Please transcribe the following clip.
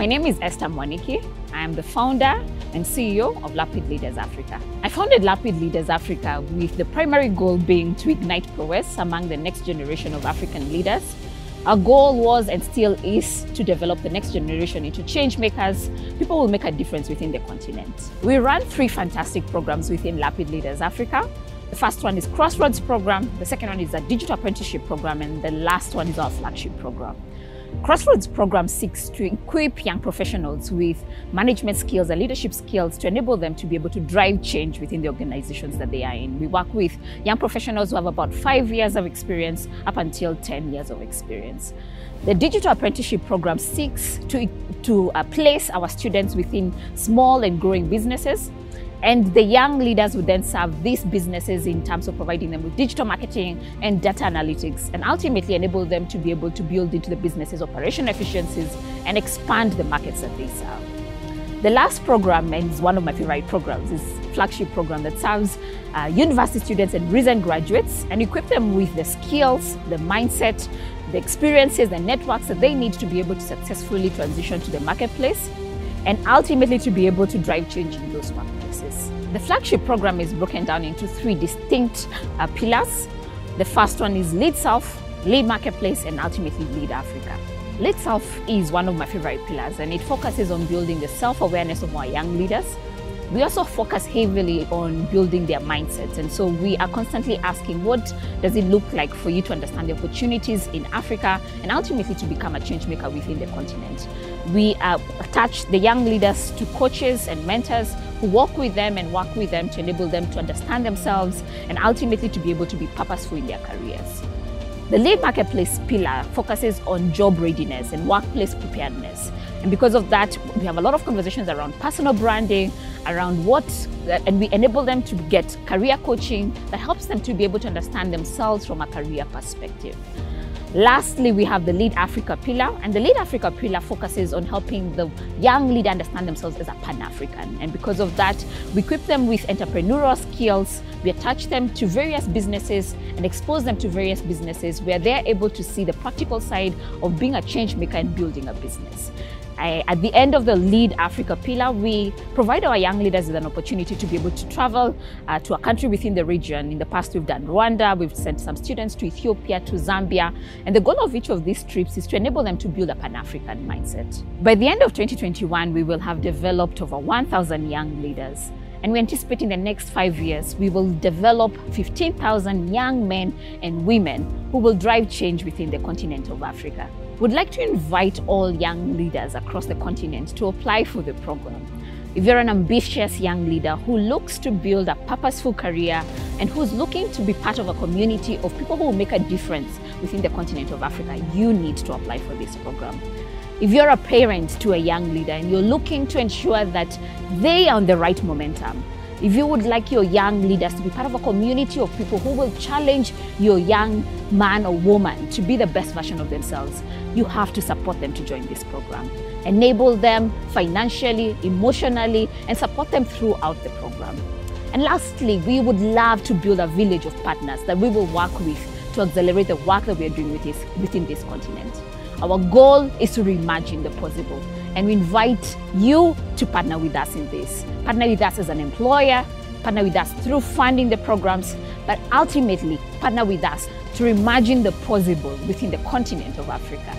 My name is Esther Mwaniki. I am the founder and CEO of Lapid Leaders Africa. I founded Lapid Leaders Africa with the primary goal being to ignite prowess among the next generation of African leaders. Our goal was and still is to develop the next generation into change makers, people who will make a difference within the continent. We run 3 fantastic programs within Lapid Leaders Africa. The first one is Crossroads program, the second one is a digital apprenticeship program, and the last one is our flagship program. Crossroads program seeks to equip young professionals with management skills and leadership skills to enable them to be able to drive change within the organizations that they are in. We work with young professionals who have about 5 years of experience up until 10 years of experience. The digital apprenticeship program seeks to place our students within small and growing businesses. And the young leaders would then serve these businesses in terms of providing them with digital marketing and data analytics, and ultimately enable them to be able to build into the business's operational efficiencies and expand the markets that they serve. The last program, and is one of my favorite programs, is flagship program that serves university students and recent graduates and equip them with the skills, the mindset, the experiences, the networks that they need to be able to successfully transition to the marketplace and ultimately to be able to drive change in those marketplaces. The flagship program is broken down into 3 distinct pillars. The first one is Lead Self, Lead Marketplace, and ultimately Lead Africa. Lead Self is one of my favorite pillars, and it focuses on building the self-awareness of our young leaders. We also focus heavily on building their mindsets, and so we are constantly asking, what does it look like for you to understand the opportunities in Africa and ultimately to become a change maker within the continent? We attach the young leaders to coaches and mentors who work with them to enable them to understand themselves and ultimately to be able to be purposeful in their careers. The Lead Marketplace pillar focuses on job readiness and workplace preparedness. And because of that, we have a lot of conversations around personal branding, and we enable them to get career coaching that helps them to be able to understand themselves from a career perspective. Lastly, we have the Lead Africa pillar, and the Lead Africa pillar focuses on helping the young leader understand themselves as a Pan-African. And because of that, we equip them with entrepreneurial skills, we attach them to various businesses and expose them to various businesses where they're able to see the practical side of being a change maker and building a business. At the end of the Lead Africa pillar, we provide our young leaders with an opportunity to be able to travel to a country within the region. In the past, we've done Rwanda, we've sent some students to Ethiopia, to Zambia, and the goal of each of these trips is to enable them to build a Pan-African mindset. By the end of 2021, we will have developed over 1,000 young leaders. And we anticipate in the next 5 years, we will develop 15,000 young men and women who will drive change within the continent of Africa. We'd like to invite all young leaders across the continent to apply for the program. If you're an ambitious young leader who looks to build a purposeful career and who's looking to be part of a community of people who will make a difference within the continent of Africa, you need to apply for this program. If you're a parent to a young leader and you're looking to ensure that they are on the right momentum, if you would like your young leaders to be part of a community of people who will challenge your young man or woman to be the best version of themselves, you have to support them to join this program. Enable them financially, emotionally, and support them throughout the program. And lastly, we would love to build a village of partners that we will work with to accelerate the work that we are doing within this continent. Our goal is to reimagine the possible, and we invite you to partner with us in this. Partner with us as an employer, partner with us through funding the programs, but ultimately partner with us to reimagine the possible within the continent of Africa.